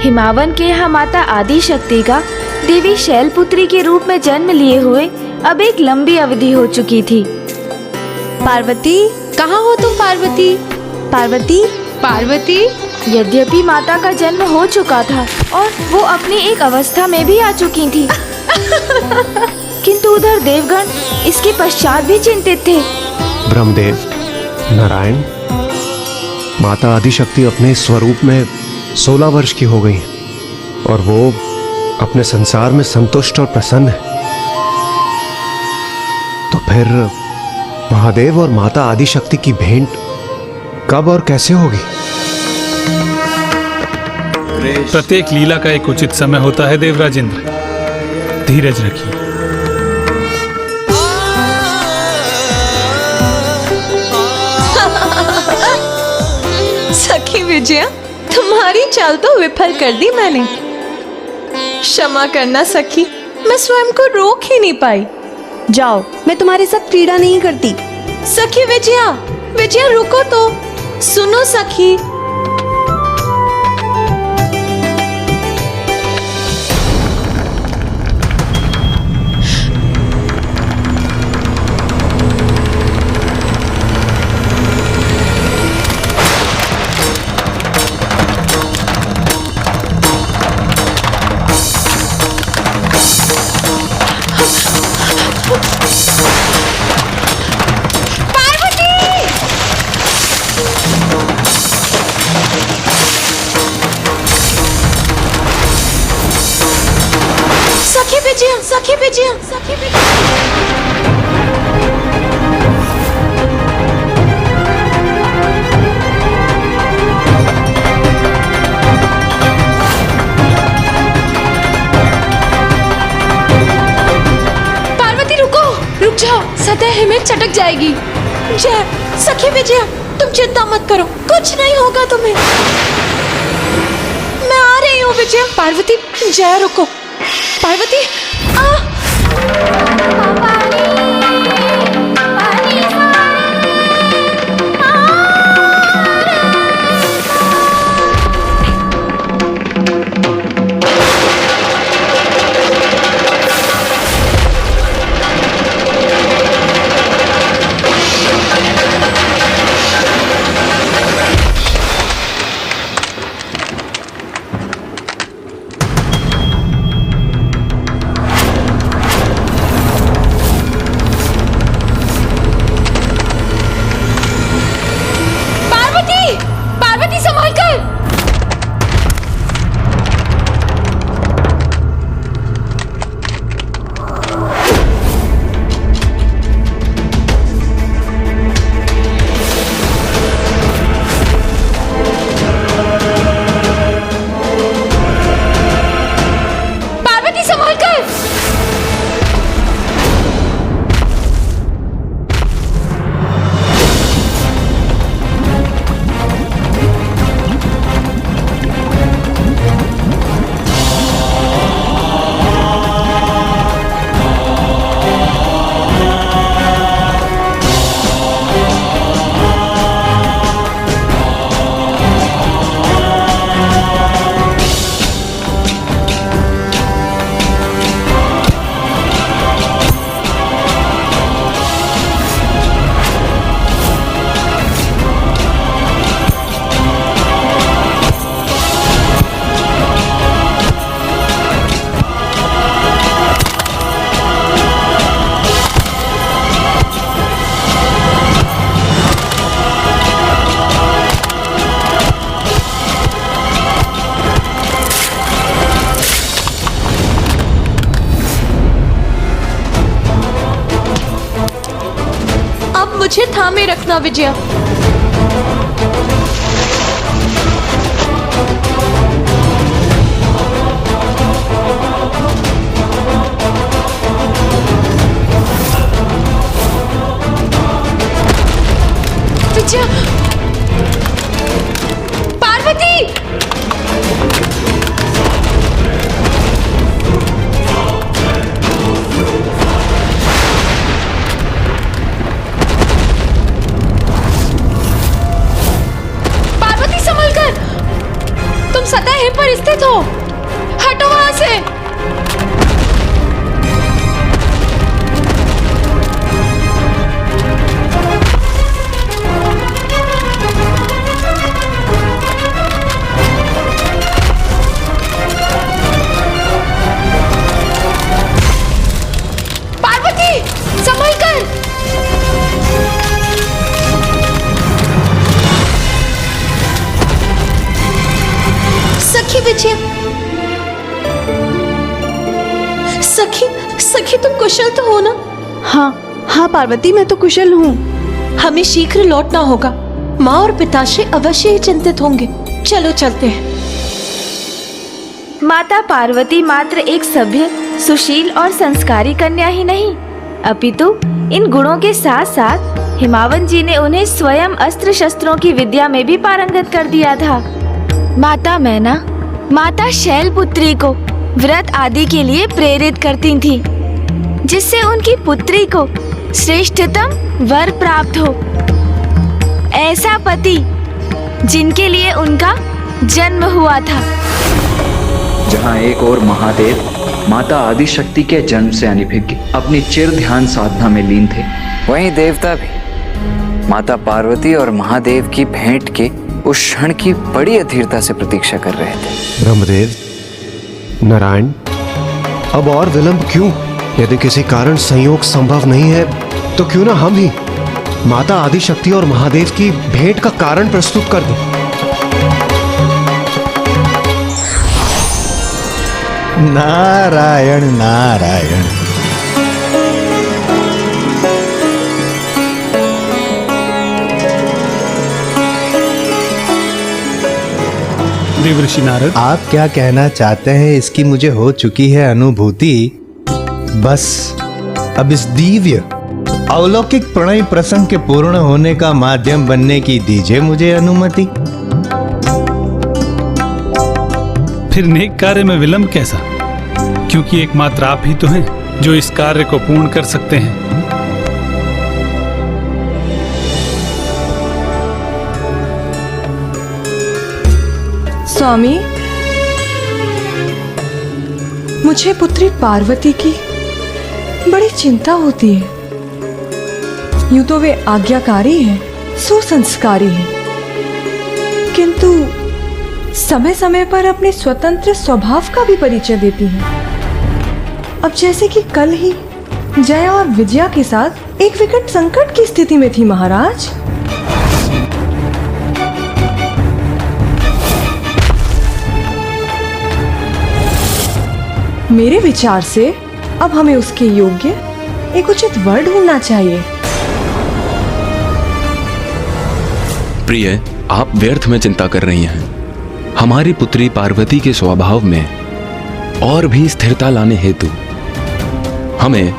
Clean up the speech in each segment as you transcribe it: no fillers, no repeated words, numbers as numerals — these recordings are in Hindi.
हिमावन के यहाँ माता आदि शक्ति का देवी शैलपुत्री के रूप में जन्म लिए हुए अब एक लंबी अवधि हो चुकी थी। पार्वती, कहाँ हो तुम पार्वती? पार्वती, पार्वती। यद्यपि माता का जन्म हो चुका था और वो अपनी एक अवस्था में भी आ चुकी थी, किंतु उधर देवगण इसके पश्चात भी चिंतित थे। ब्रह्मदेव, नारायण, माता आदिशक्ति अपने स्वरूप में 16 वर्ष की हो गई और वो अपने संसार में संतुष्ट और प्रसन्न है। तो फिर महादेव और माता आदिशक्ति की भेंट कब और कैसे होगी? प्रत्येक लीला का एक उचित समय होता है देवराज इंद्र, धीरज रखिए। सखी विजया, तुम्हारी चाल तो विफल कर दी मैंने। क्षमा करना सखी, मैं स्वयं को रोक ही नहीं पाई। जाओ, मैं तुम्हारे साथ क्रीड़ा नहीं करती। सखी विजया, विजया रुको तो, सुनो सखी। सखी विजया, सखी विजया। पार्वती रुको, रुक जाओ, सतह हिम्मत चटक जाएगी। जय, सखी विजया, तुम चिंता मत करो, कुछ नहीं होगा तुम्हें। मैं आ रही हूँ विजया। पार्वती, जय रुको। पार्वती, मुझे थामे रखना विजया। विजया, पार्वती, सतह हिम पर स्थित हो। हटो वहां से। पार्वती, संभल कर। सखी विजय, सखी तुम कुशल तो हो ना? हाँ पार्वती, मैं तो कुशल हूँ। हमें शीघ्र लौटना होगा। माँ और पिताश्री अवश्य ही चिंतित होंगे। चलो चलते हैं। माता पार्वती मात्र एक सभ्य, सुशील और संस्कारी कन्या ही नहीं, अपितु इन गुणों के साथ साथ हिमावन जी ने उन्हें स्वयं अस्त्र शस्त्रों की विद्या में भी पारंगत कर दिया था। माता मैना माता शैलपुत्री को व्रत आदि के लिए प्रेरित करती थी, जिससे उनकी पुत्री को श्रेष्ठतम वर प्राप्त हो। ऐसा पति जिनके लिए उनका जन्म हुआ था। जहाँ एक और महादेव माता आदिशक्ति के जन्म से अनभिज्ञ अपनी चिर ध्यान साधना में लीन थे, वहीं देवता भी माता पार्वती और महादेव की भेंट के उस क्षण की बड़ी अधीरता से प्रतीक्षा कर रहे थे। ब्रह्मदेव, नारायण, अब और विलंब क्यों? यदि किसी कारण संयोग संभव नहीं है तो क्यों ना हम ही माता आदिशक्ति और महादेव की भेंट का कारण प्रस्तुत कर दें। नारायण नारायण। देवर्षि नारद, आप क्या कहना चाहते हैं इसकी मुझे हो चुकी है अनुभूति। बस अब इस दिव्य अलौकिक प्रणय प्रसंग के पूर्ण होने का माध्यम बनने की दीजिए मुझे अनुमति। फिर नेक कार्य में विलंब कैसा? क्योंकि एकमात्र आप ही तो हैं जो इस कार्य को पूर्ण कर सकते हैं। स्वामी, मुझे पुत्री पार्वती की बड़ी चिंता होती है। यूं तो वे आज्ञाकारी हैं, सुसंस्कारी हैं, किंतु समय समय पर अपने स्वतंत्र स्वभाव का भी परिचय देती हैं। अब जैसे कि कल ही जया और विजया के साथ एक विकट संकट की स्थिति में थी महाराज। मेरे विचार से अब हमें उसके योग्य एक उचित वर ढूंढना चाहिए। प्रिय, आप व्यर्थ में चिंता कर रही हैं। हमारी पुत्री पार्वती के स्वभाव में और भी स्थिरता लाने हेतु हमें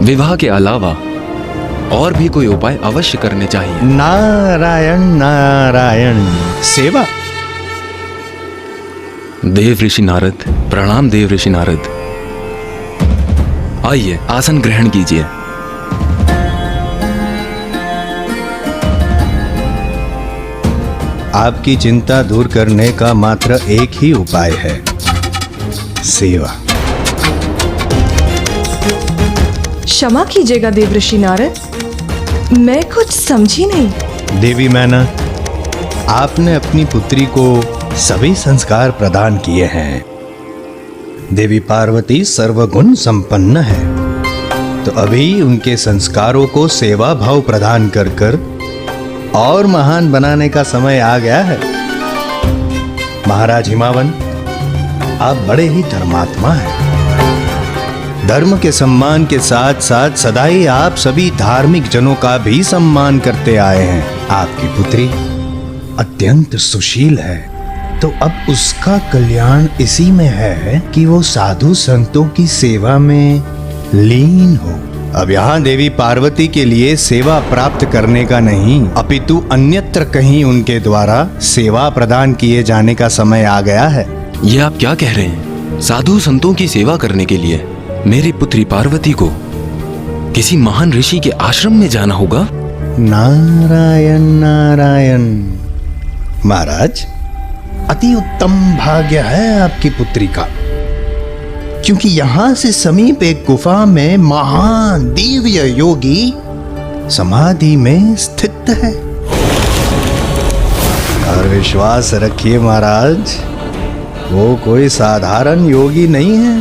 विवाह के अलावा और भी कोई उपाय अवश्य करने चाहिए। नारायण नारायण। सेवा। देव ऋषि नारद, प्रणाम देव ऋषि नारद। आइए, आसन ग्रहण कीजिए। आपकी चिंता दूर करने का मात्र एक ही उपाय है, सेवा। क्षमा कीजिएगा देवऋषि नारद, मैं कुछ समझी नहीं। देवी मैना, आपने अपनी पुत्री को सभी संस्कार प्रदान किए हैं। देवी पार्वती सर्वगुण संपन्न है, तो अभी उनके संस्कारों को सेवा भाव प्रदान कर कर और महान बनाने का समय आ गया है। महाराज हिमावन, आप बड़े ही धर्मात्मा हैं। धर्म के सम्मान के साथ साथ सदा ही आप सभी धार्मिक जनों का भी सम्मान करते आए हैं। आपकी पुत्री अत्यंत सुशील है, तो अब उसका कल्याण इसी में है कि वो साधु संतों की सेवा में लीन हो। अब यहाँ देवी पार्वती के लिए सेवा प्राप्त करने का नहीं, अपितु अन्यत्र कहीं उनके द्वारा सेवा प्रदान किए जाने का समय आ गया है। ये आप क्या कह रहे हैं? साधु संतों की सेवा करने के लिए मेरी पुत्री पार्वती को किसी महान ऋषि के आश्रम में जाना होगा? नारायण नारायण। महाराज, अति उत्तम भाग्य है आपकी पुत्री का, क्योंकि यहां से समीप एक गुफा में महान दिव्य योगी समाधि में स्थित है। और विश्वास रखिए महाराज, वो कोई साधारण योगी नहीं है,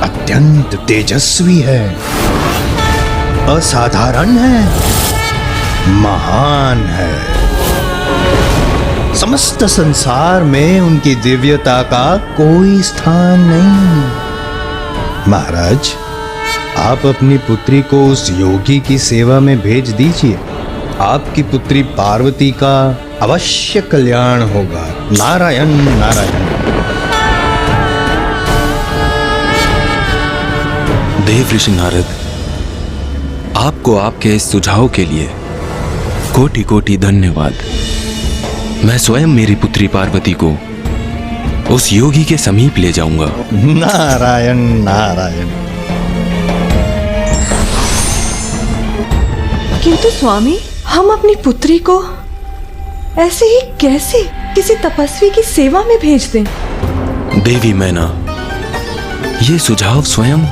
अत्यंत तेजस्वी है, असाधारण है, महान है। समस्त संसार में उनकी दिव्यता का कोई स्थान नहीं। महाराज, आप अपनी पुत्री को उस योगी की सेवा में भेज दीजिए। आपकी पुत्री पार्वती का अवश्य कल्याण होगा। नारायण नारायण। देव ऋषि नारद, आपको आपके इस सुझाव के लिए कोटि कोटि धन्यवाद। मैं स्वयं मेरी पुत्री पार्वती को उस योगी के समीप ले जाऊंगा। नारायण नारायण। किंतु स्वामी, हम अपनी पुत्री को ऐसे ही कैसे किसी तपस्वी की सेवा में भेज दें? देवी मैना, ये सुझाव स्वयं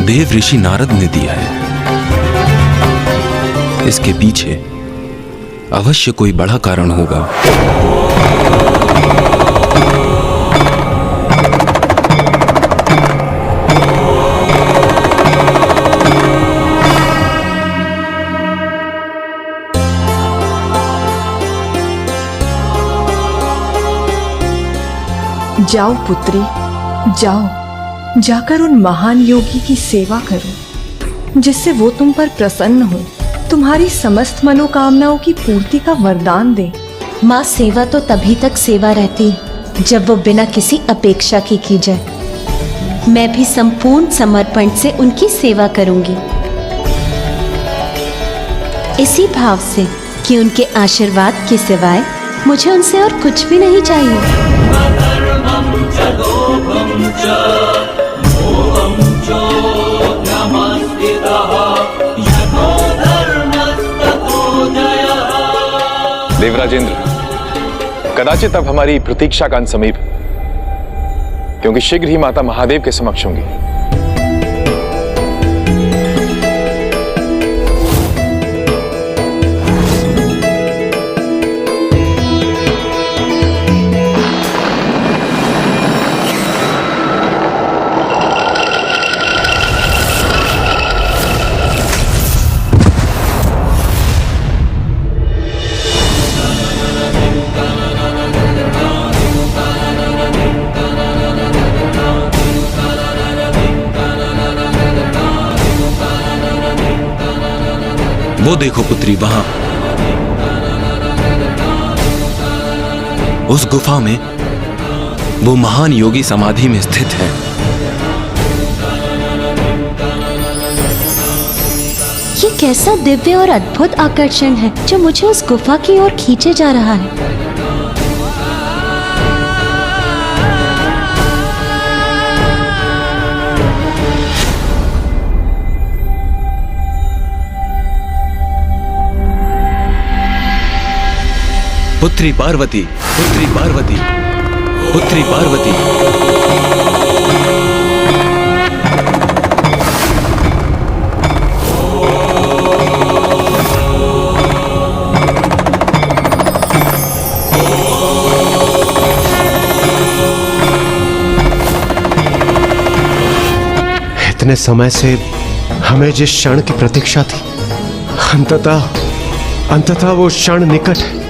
देव ऋषि नारद ने दिया है। इसके पीछे अवश्य कोई बड़ा कारण होगा। जाओ पुत्री, जाओ, जाकर उन महान योगी की सेवा करो, जिससे वो तुम पर प्रसन्न हो, तुम्हारी समस्त मनोकामनाओं की पूर्ति का वरदान दे। माँ, सेवा तो तभी तक सेवा रहती है जब वो बिना किसी अपेक्षा की जाए। मैं भी संपूर्ण समर्पण से उनकी सेवा करूंगी, इसी भाव से कि उनके आशीर्वाद के सिवाय मुझे उनसे और कुछ भी नहीं चाहिए। देवराजेंद्र, कदाचित अब हमारी प्रतीक्षा का अंत समीप, क्योंकि शीघ्र ही माता महादेव के समक्ष होंगी। वो देखो पुत्री, वहां उस गुफा में वो महान योगी समाधि में स्थित है। ये कैसा दिव्य और अद्भुत आकर्षण है जो मुझे उस गुफा की ओर खींचे जा रहा है। पुत्री पार्वती, पुत्री पार्वती, पुत्री पार्वती। इतने समय से हमें जिस क्षण की प्रतीक्षा थी, अंततः वो क्षण निकट है।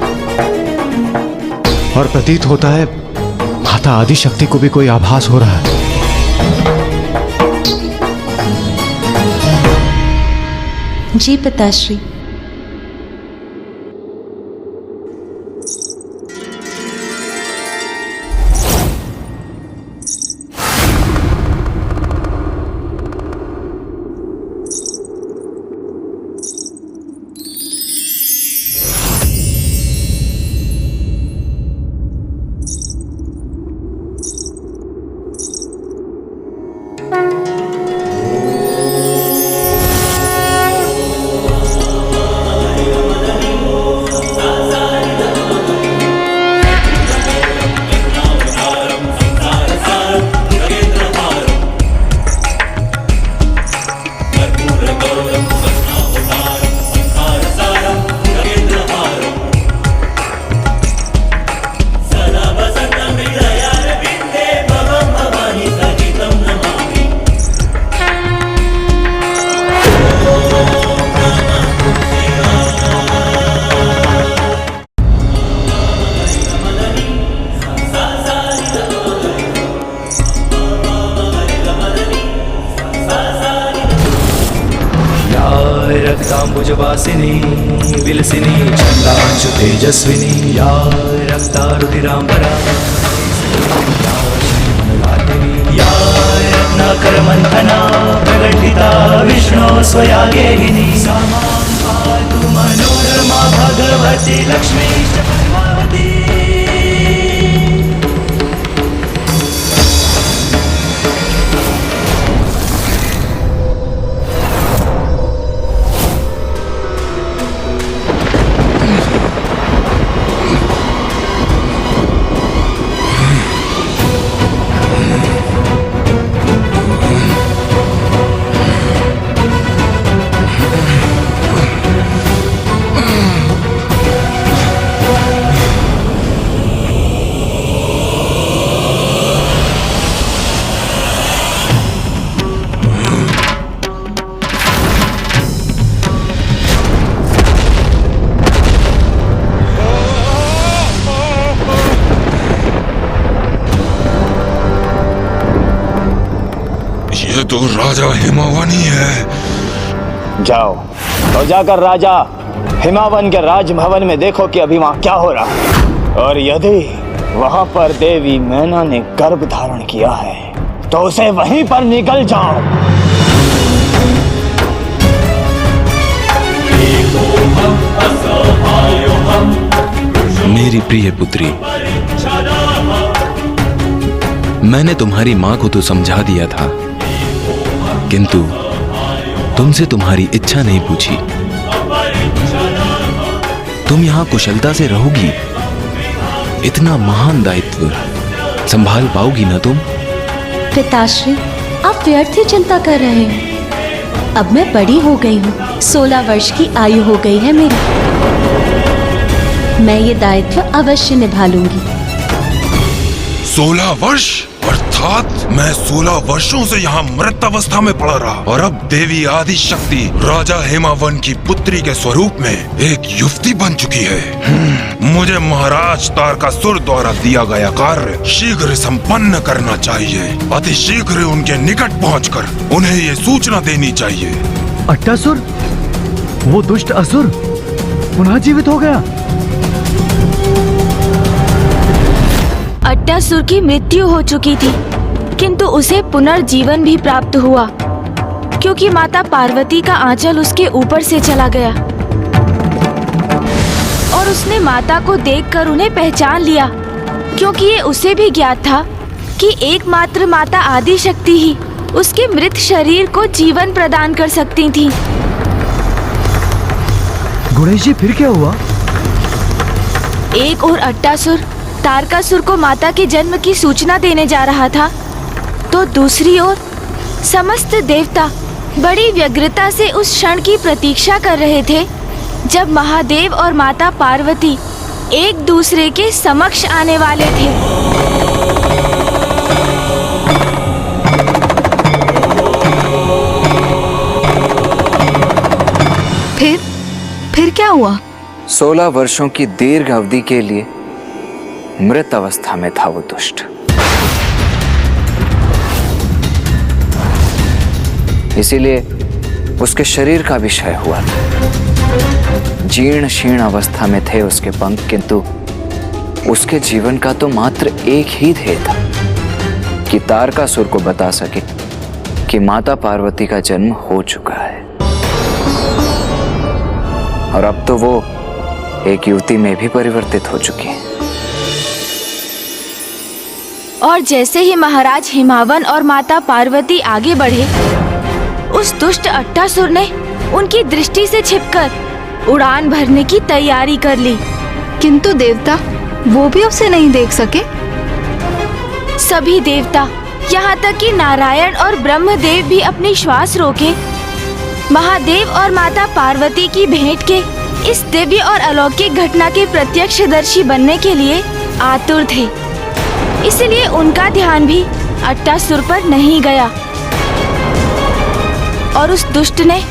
और प्रतीत होता है माता आदिशक्ति को भी कोई आभास हो रहा है। जी पिताश्री। रूपासिनी विलसिनी छन्दांशु तेजस्विनी या रक्तारुधिराम्बरा या रत्नाकरमन्थना प्रकटिता विष्णो स्वया गेहिनी सा मां पातु मनोरमा भगवती लक्ष्मी च पद्मावती। ये तो राजा हिमावनी है। जाओ और जाकर राजा हिमावन के राजभवन में देखो कि अभी वहां क्या हो रहा है, और यदि वहां पर देवी मैना ने गर्भ धारण किया है तो उसे वहीं पर निकल जाओ। मेरी प्रिय पुत्री, मैंने तुम्हारी मां को तो समझा दिया था, किंतु तुमसे तुम्हारी इच्छा नहीं पूछी। तुम यहां कुशलता से रहोगी? इतना महान दायित्व संभाल पाओगी ना तुम? पिताश्री, आप व्यर्थ ही चिंता कर रहे हैं। अब मैं बड़ी हो गई हूँ, 16 वर्ष की आयु हो गई है मेरी। मैं ये दायित्व अवश्य निभा लूंगी। 16 वर्ष? अर्थात मैं 16 वर्षों से यहाँ मृत अवस्था में पड़ा रहा, और अब देवी आदि शक्ति राजा हेमावन की पुत्री के स्वरूप में एक युवती बन चुकी है। मुझे महाराज तारकासुर द्वारा दिया गया कार्य शीघ्र संपन्न करना चाहिए। अति शीघ्र उनके निकट पहुंचकर उन्हें ये सूचना देनी चाहिए। अट्टासुर, वो दुष्ट असुर पुनः जीवित हो गया। अट्टासुर की मृत्यु हो चुकी थी, किंतु उसे पुनर्जीवन भी प्राप्त हुआ, क्योंकि माता पार्वती का आंचल उसके ऊपर से चला गया और उसने माता को देखकर उन्हें पहचान लिया, क्योंकि ये उसे भी ज्ञात था कि एकमात्र माता आदि शक्ति ही उसके मृत शरीर को जीवन प्रदान कर सकती थी। गणेश जी, फिर क्या हुआ? एक और अट्टासुर तारकासुर को माता के जन्म की सूचना देने जा रहा था, तो दूसरी ओर समस्त देवता बड़ी व्यग्रता से उस क्षण की प्रतीक्षा कर रहे थे जब महादेव और माता पार्वती एक दूसरे के समक्ष आने वाले थे। फिर क्या हुआ? 16 वर्षों की दीर्घ अवधि के लिए मृत अवस्था में था वो दुष्ट। इसीलिए उसके शरीर का भी क्षय हुआ था। जीर्ण शीर्ण अवस्था में थे उसके पंख, किंतु उसके जीवन का तो मात्र एक ही ध्येय था कि तारकासुर को बता सके कि माता पार्वती का जन्म हो चुका है, और अब तो वो एक युवती में भी परिवर्तित हो चुकी है। और जैसे ही महाराज हिमावन और माता पार्वती आगे बढ़े, उस दुष्ट अट्टासुर ने उनकी दृष्टि से छिपकर उड़ान भरने की तैयारी कर ली। किंतु देवता वो भी उसे नहीं देख सके। सभी देवता, यहाँ तक कि नारायण और ब्रह्मदेव भी अपनी श्वास रोके महादेव और माता पार्वती की भेंट के इस दिव्य और अलौकिक घटना के प्रत्यक्षदर्शी बनने के लिए आतुर थे। इसलिए उनका ध्यान भी अट्टासुर पर नहीं गया, और उस दुष्ट ने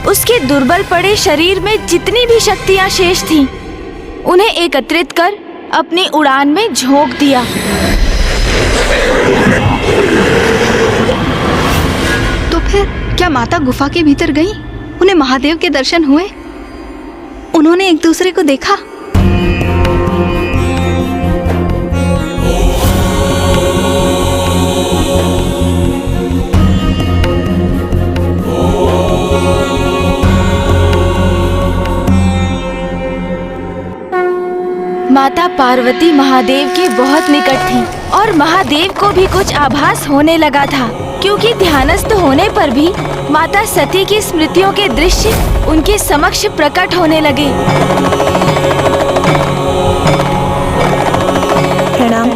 उसके दुर्बल पड़े शरीर में जितनी भी शक्तियां शेष थीं, उन्हें एकत्रित कर अपनी उड़ान में झोंक दिया। तो फिर क्या माता गुफा के भीतर गई? उन्हें महादेव के दर्शन हुए? उन्होंने एक दूसरे को देखा? माता पार्वती महादेव के बहुत निकट थीं और महादेव को भी कुछ आभास होने लगा था, क्योंकि ध्यानस्थ होने पर भी माता सती की स्मृतियों के दृश्य उनके समक्ष प्रकट होने लगे। प्रणाम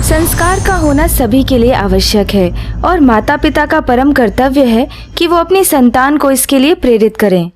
संस्कार का होना सभी के लिए आवश्यक है और माता पिता का परम कर्तव्य है कि वो अपनी संतान को इसके लिए प्रेरित करें।